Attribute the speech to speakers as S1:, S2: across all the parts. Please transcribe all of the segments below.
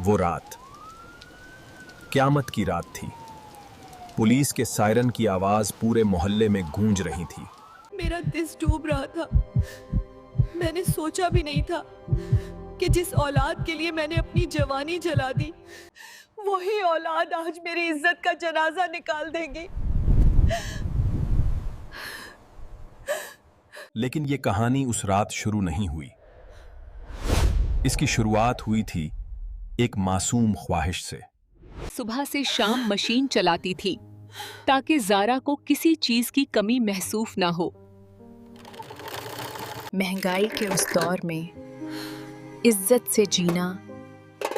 S1: वो रात क़यामत की रात थी। पुलिस के सायरन की आवाज पूरे मोहल्ले में गूंज रही थी।
S2: मेरा दिल डूब रहा था। मैंने सोचा भी नहीं था कि जिस औलाद के लिए मैंने अपनी जवानी जला दी, वही औलाद आज मेरी इज्जत का जनाजा निकाल देगी।
S1: लेकिन ये कहानी उस रात शुरू नहीं हुई। इसकी शुरुआत हुई थी एक मासूम ख्वाहिश से।
S3: सुबह से शाम मशीन चलाती थी ताकि ज़ारा को किसी चीज की कमी महसूस ना हो।
S4: महंगाई के उस दौर में इज्जत से जीना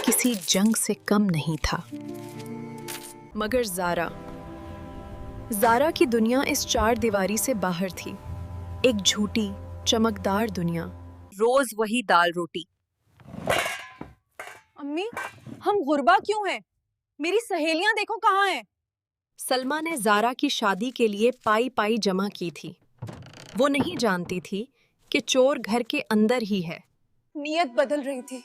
S4: किसी जंग से कम नहीं था। मगर ज़ारा की दुनिया इस चार दीवारी से बाहर थी। एक झूठी चमकदार दुनिया।
S3: रोज वही दाल रोटी।
S2: अम्मी, हम गुरबा क्यों हैं? मेरी सहेलियां देखो कहाँ हैं।
S4: सलमा ने ज़ारा की शादी के लिए पाई पाई जमा की थी। वो नहीं जानती थी कि चोर घर के अंदर ही है।
S2: नीयत बदल रही थी।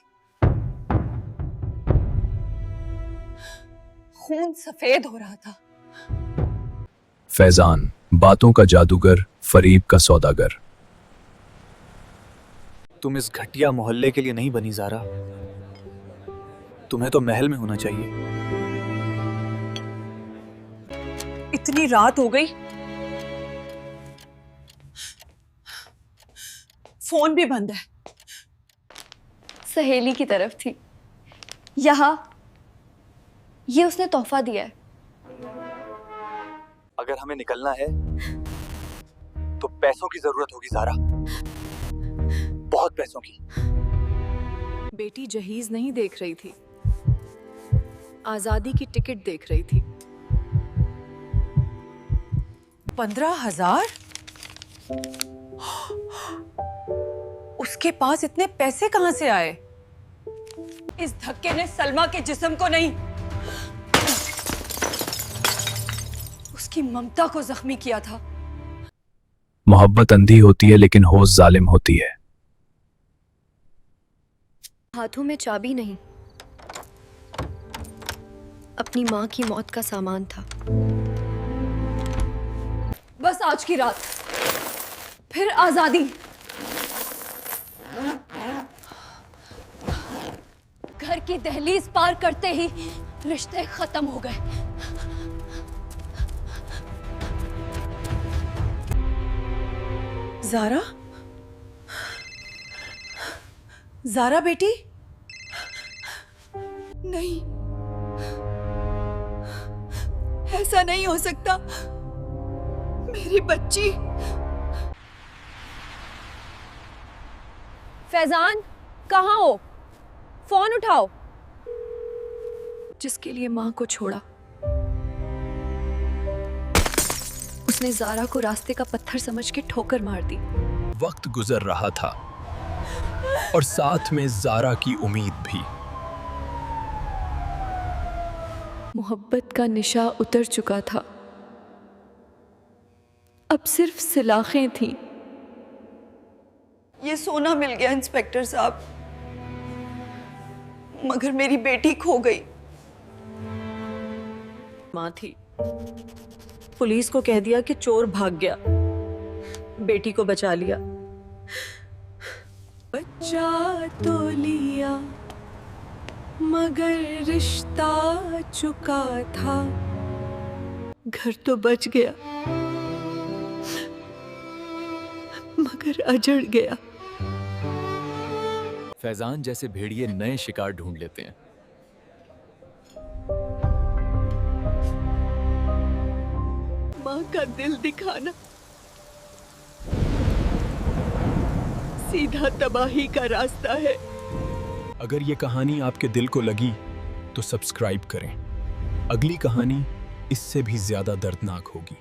S2: खून सफेद हो रहा था।
S1: फैजान, बातों का जादूगर, फरीब का सौदागर।
S5: तुम इस घटिया मोहल्ले के लिए नहीं बनी ज़ारा। तुम्हें तो महल में होना चाहिए।
S2: इतनी रात हो गई, फोन भी बंद है।
S6: सहेली की तरफ थी। यहाँ ये उसने तोहफा दिया है।
S5: अगर हमें निकलना है तो पैसों की जरूरत होगी ज़ारा, बहुत पैसों की।
S4: बेटी जहीज नहीं देख रही थी, आजादी की टिकट देख रही थी।
S2: 15,000? उसके पास इतने पैसे कहां से आए? इस धक्के ने सलमा के जिस्म को नहीं, उसकी ममता को जख्मी किया था।
S1: मोहब्बत अंधी होती है लेकिन होश जालिम होती है।
S6: हाथों में चाबी नहीं, अपनी माँ की मौत का सामान था। बस आज की रात, फिर आजादी। घर की दहलीज पार करते ही रिश्ते खत्म हो गए।
S2: ज़ारा? ज़ारा बेटी? नहीं, ऐसा नहीं हो सकता। मेरी बच्ची।
S6: फैजान, कहाँ हो? फोन उठाओ।
S4: जिसके लिए माँ को छोड़ा,
S6: उसने ज़ारा को रास्ते का पत्थर समझ के ठोकर मार दी।
S1: वक्त गुजर रहा था और साथ में ज़ारा की उम्मीद भी।
S6: मोहब्बत का निशा उतर चुका था, अब सिर्फ सिलाखें थीं।
S2: ये सोना मिल गया इंस्पेक्टर साहब, मगर मेरी बेटी खो गई।
S4: माँ थी, पुलिस को कह दिया कि चोर भाग गया, बेटी को बचा लिया।
S2: बचा तो लिया मगर रिश्ता चुका था। घर तो बच गया मगर अजड़ गया।
S5: फैजान जैसे भेड़िए नए शिकार ढूंढ लेते हैं।
S2: माँ का दिल दिखाना सीधा तबाही का रास्ता है।
S1: अगर ये कहानी आपके दिल को लगी तो सब्सक्राइब करें। अगली कहानी इससे भी ज्यादा दर्दनाक होगी।